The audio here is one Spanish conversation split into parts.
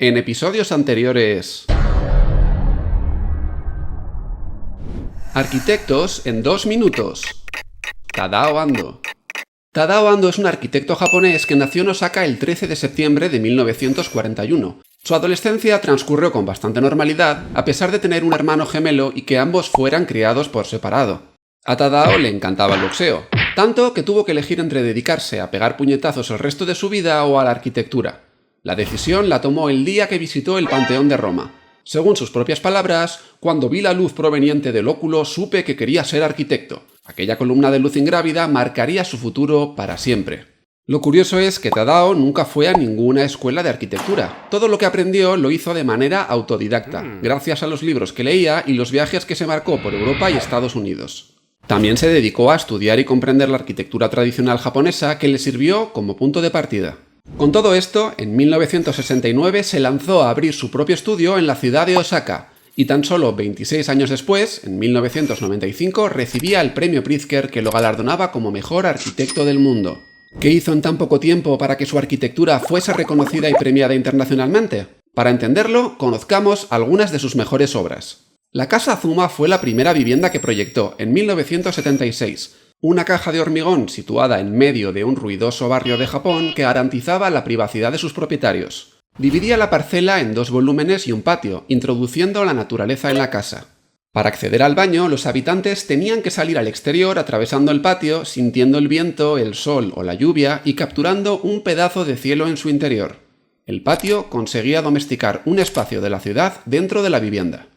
En episodios anteriores... Arquitectos en 2 minutos. Tadao Ando. Tadao Ando es un arquitecto japonés que nació en Osaka el 13 de septiembre de 1941. Su adolescencia transcurrió con bastante normalidad, a pesar de tener un hermano gemelo y que ambos fueran criados por separado. A Tadao le encantaba el boxeo, tanto que tuvo que elegir entre dedicarse a pegar puñetazos el resto de su vida o a la arquitectura. La decisión la tomó el día que visitó el Panteón de Roma. Según sus propias palabras, cuando vi la luz proveniente del óculo supe que quería ser arquitecto. Aquella columna de luz ingrávida marcaría su futuro para siempre. Lo curioso es que Tadao nunca fue a ninguna escuela de arquitectura. Todo lo que aprendió lo hizo de manera autodidacta, gracias a los libros que leía y los viajes que se marcó por Europa y Estados Unidos. También se dedicó a estudiar y comprender la arquitectura tradicional japonesa, que le sirvió como punto de partida. Con todo esto, en 1969 se lanzó a abrir su propio estudio en la ciudad de Osaka, y tan solo 26 años después, en 1995, recibía el premio Pritzker, que lo galardonaba como mejor arquitecto del mundo. ¿Qué hizo en tan poco tiempo para que su arquitectura fuese reconocida y premiada internacionalmente? Para entenderlo, conozcamos algunas de sus mejores obras. La Casa Azuma fue la primera vivienda que proyectó en 1976, una caja de hormigón situada en medio de un ruidoso barrio de Japón que garantizaba la privacidad de sus propietarios. Dividía la parcela en 2 volúmenes y un patio, introduciendo la naturaleza en la casa. Para acceder al baño, los habitantes tenían que salir al exterior atravesando el patio, sintiendo el viento, el sol o la lluvia y capturando un pedazo de cielo en su interior. El patio conseguía domesticar un espacio de la ciudad dentro de la vivienda.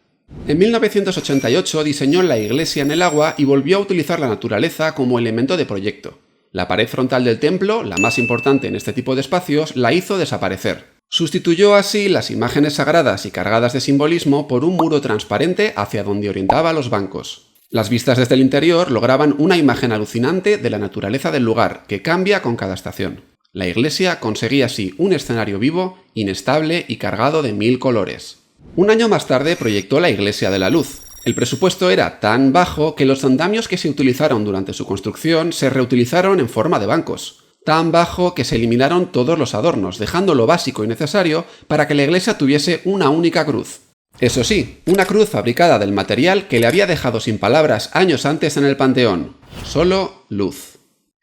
En 1988 diseñó la iglesia en el agua y volvió a utilizar la naturaleza como elemento de proyecto. La pared frontal del templo, la más importante en este tipo de espacios, la hizo desaparecer. Sustituyó así las imágenes sagradas y cargadas de simbolismo por un muro transparente hacia donde orientaba los bancos. Las vistas desde el interior lograban una imagen alucinante de la naturaleza del lugar, que cambia con cada estación. La iglesia conseguía así un escenario vivo, inestable y cargado de 1000 colores. Un año más tarde proyectó la Iglesia de la Luz. El presupuesto era tan bajo que los andamios que se utilizaron durante su construcción se reutilizaron en forma de bancos. Tan bajo que se eliminaron todos los adornos, dejando lo básico y necesario para que la iglesia tuviese una única cruz. Eso sí, una cruz fabricada del material que le había dejado sin palabras años antes en el Panteón. Solo luz.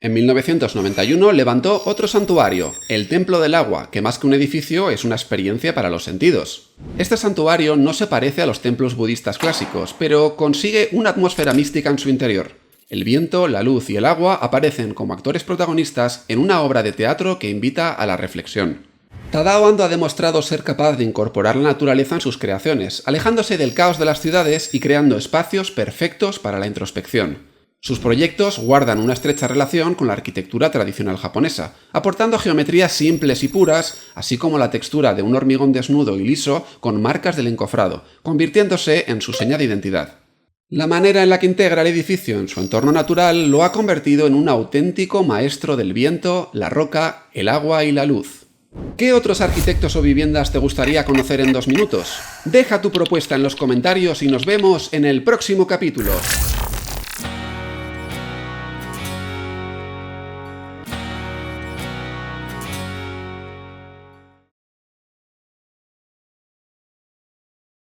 En 1991 levantó otro santuario, el Templo del Agua, que más que un edificio es una experiencia para los sentidos. Este santuario no se parece a los templos budistas clásicos, pero consigue una atmósfera mística en su interior. El viento, la luz y el agua aparecen como actores protagonistas en una obra de teatro que invita a la reflexión. Tadao Ando ha demostrado ser capaz de incorporar la naturaleza en sus creaciones, alejándose del caos de las ciudades y creando espacios perfectos para la introspección. Sus proyectos guardan una estrecha relación con la arquitectura tradicional japonesa, aportando geometrías simples y puras, así como la textura de un hormigón desnudo y liso con marcas del encofrado, convirtiéndose en su seña de identidad. La manera en la que integra el edificio en su entorno natural lo ha convertido en un auténtico maestro del viento, la roca, el agua y la luz. ¿Qué otros arquitectos o viviendas te gustaría conocer en 2 minutos? Deja tu propuesta en los comentarios y nos vemos en el próximo capítulo.